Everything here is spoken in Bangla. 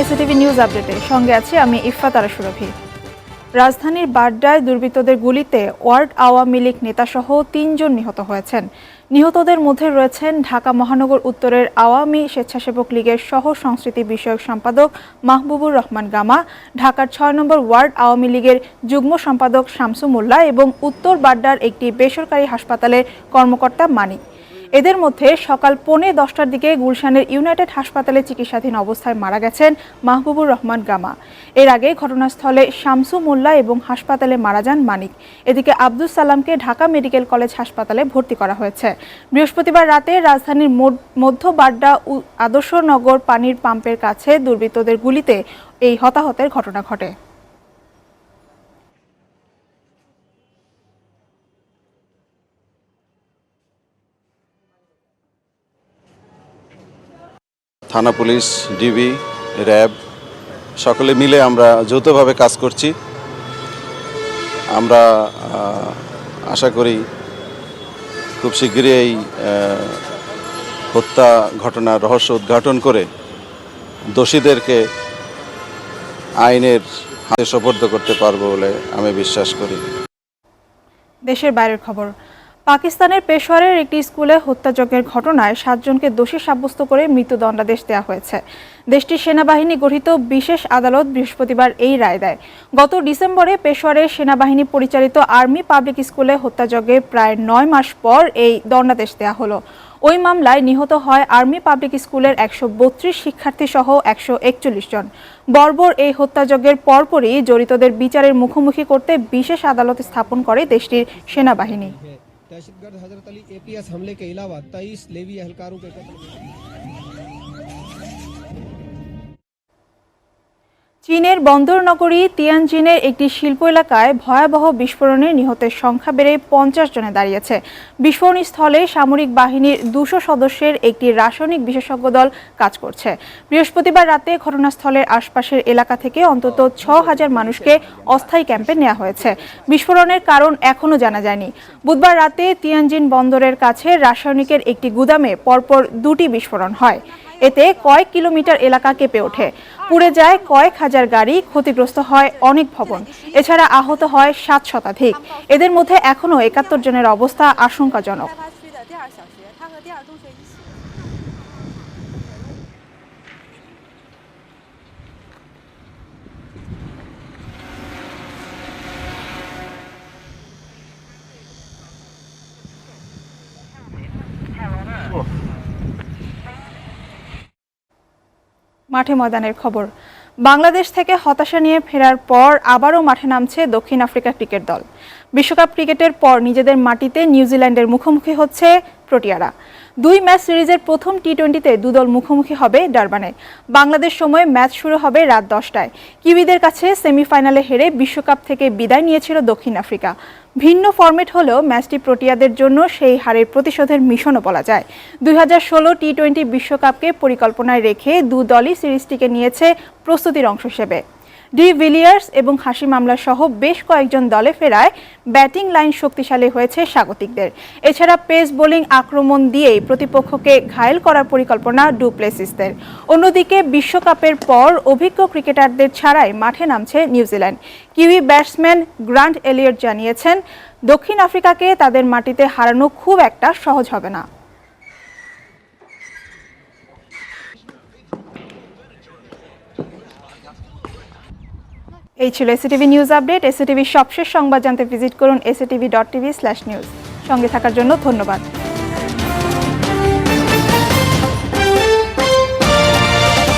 এসিটিভি নিউজ আপডেটে সঙ্গে আছি আমি ইফফাত আরা সুরভি। রাজধানীর বাড্ডায় দুর্বৃত্তদের গুলিতে ওয়ার্ড আওয়ামী লীগ নেতাসহ ৩ জন নিহত হয়েছেন। নিহতদের মধ্যে রয়েছেন ঢাকা মহানগর উত্তরের আওয়ামী স্বেচ্ছাসেবক লীগের সহ সংস্কৃতি বিষয়ক সম্পাদক মাহবুবুর রহমান গামা, ঢাকার ৬ নম্বর ওয়ার্ড আওয়ামী লীগের যুগ্ম সম্পাদক শামসু মোল্লা এবং উত্তর বাড্ডার একটি বেসরকারি হাসপাতালের কর্মকর্তা মানিক। এদের মধ্যে সকাল 10:45টার দিকে গুলশানের ইউনাইটেড হাসপাতালে চিকিৎসাধীন অবস্থায় মারা গেছেন মাহবুবুর রহমান গামা। এর আগে ঘটনাস্থলে শামসু মোল্লা এবং হাসপাতালে মারা যান মানিক। এদিকে আব্দুস সালামকে ঢাকা মেডিকেল কলেজ হাসপাতালে ভর্তি করা হয়েছে। বৃহস্পতিবার রাতে রাজধানীর মধ্য বাড্ডা আদর্শনগর পানির পাম্পের কাছে দুর্বৃত্তদের গুলিতে এই হতাহতের ঘটনা ঘটে। থানা পুলিশ, ডিবি, র্যাব সকলে মিলে আমরা যৌথভাবে কাজ করছি। আমরা আশা করি খুব শীঘ্রই এই হত্যা ঘটনার রহস্য উদ্ঘাটন করে দোষীদেরকে আইনের হাতে সোপর্দ করতে পারবো বলে আমি বিশ্বাস করি। দেশের বাইরের খবর। পাকিস্তানের পেশোয়ারের একটি স্কুলে হত্যাযজ্ঞের ঘটনায় 7 জনকে দোষী সাব্যস্ত করে মৃত্যুদণ্ডাদেশ দেওয়া হয়েছে। দেশটির সেনাবাহিনী গঠিত বিশেষ আদালত বৃহস্পতিবার এই রায় দেয়। গত ডিসেম্বরে পেশোয়ারের সেনাবাহিনী পরিচালিত আর্মি পাবলিক স্কুলে হত্যাযজ্ঞের প্রায় 9 মাস পর এই দণ্ডাদেশ দেওয়া হলো। ওই মামলায় নিহত হয় আর্মি পাবলিক স্কুলের 132 শিক্ষার্থী সহ 141 জন। বর্বর এই হত্যাযজ্ঞের পরপরই জড়িতদের বিচারের মুখোমুখি করতে বিশেষ আদালত স্থাপন করে দেশটির সেনাবাহিনী। दहशतगर्द हजरत अली एपीएस हमले के अलावा 23 लेवी एहलकारों के कत्ल। চীনের বন্দর নগরী তিয়ানজিনের একটি শিল্প এলাকায় ভয়াবহ বিস্ফোরণে নিহতের সংখ্যা বেড়ে 50 জনে দাঁড়িয়েছে। বিস্ফোরণস্থলে সামরিক বাহিনীর 200 সদস্যের একটি রাসায়নিক বিশেষজ্ঞ দল কাজ করছে। বৃহস্পতিবার রাতে ঘটনাস্থলের আশপাশের এলাকা থেকে অন্তত 6000 মানুষকে অস্থায়ী ক্যাম্পে নেওয়া হয়েছে। বিস্ফোরণের কারণ এখনও জানা যায়নি। বুধবার রাতে তিয়ানজিন বন্দরের কাছে রাসায়নিকের একটি গুদামে পরপর 2টি বিস্ফোরণ হয়। এতে কয়েক কিলোমিটার এলাকা কেঁপে ওঠে, পুড়ে যায় কয়েক হাজার গাড়ি, ক্ষতিগ্রস্ত হয় অনেক ভবন। এছাড়া আহত হয় 7 শতাধিক। এদের মধ্যে এখনও 71 জনের অবস্থা আশঙ্কাজনক। মাঠে ময়দানের খবর। বাংলাদেশ থেকে হতাশা নিয়ে ফেরার পর আবারও মাঠে নামছে দক্ষিণ আফ্রিকা ক্রিকেট দল। বিশ্বকাপ ক্রিকেটের পর নিজেদের মাটিতে নিউজিল্যান্ডের মুখোমুখি হচ্ছে প্রোটিয়ারা। 2 ম্যাচ সিরিজের প্রথম টি20তে দুদল মুখোমুখি হবে ডারবানে। বাংলাদেশ সময়ে ম্যাচ শুরু হবে রাত 10টায়। কিউইদের কাছে সেমিফাইনালে হেরে বিশ্বকাপ থেকে বিদায় নিয়েছিল দক্ষিণ আফ্রিকা। ভিন্ন ফরম্যাট হলেও ম্যাচটি প্রোটিয়াদের জন্য সেই হারের প্রতিশোধের মিশনও বলা যায়। 2016 টি20 বিশ্বকাপকে পরিকল্পনায় রেখে দুদলই সিরিজটিকে নিয়েছে প্রস্তুতির অংশ হিসেবে। ডি ভিলিয়ার্স এবং হাসি মামলা সহ বেশ কয়েকজন দলে ফেরায় ব্যাটিং লাইন শক্তিশালী হয়েছে স্বাগতিকদের। এছাড়া পেস বোলিং আক্রমণ দিয়েই প্রতিপক্ষকে ঘায়েল করার পরিকল্পনা ডু প্লেসিসদের। অন্যদিকে বিশ্বকাপের পর অভিজ্ঞ ক্রিকেটারদের ছাড়াই মাঠে নামছে New Zealand. Kiwi batsman Grant Elliott জানিয়েছেন, দক্ষিণ আফ্রিকাকে তাদের মাটিতে হারানো খুব একটা সহজ হবে না। এই ছিল এসিটিভি নিউজ আপডেট। এসিটিভির সবশেষ সংবাদ জানতে ভিজিট করুন actv.tv/news। সঙ্গে থাকার জন্য ধন্যবাদ।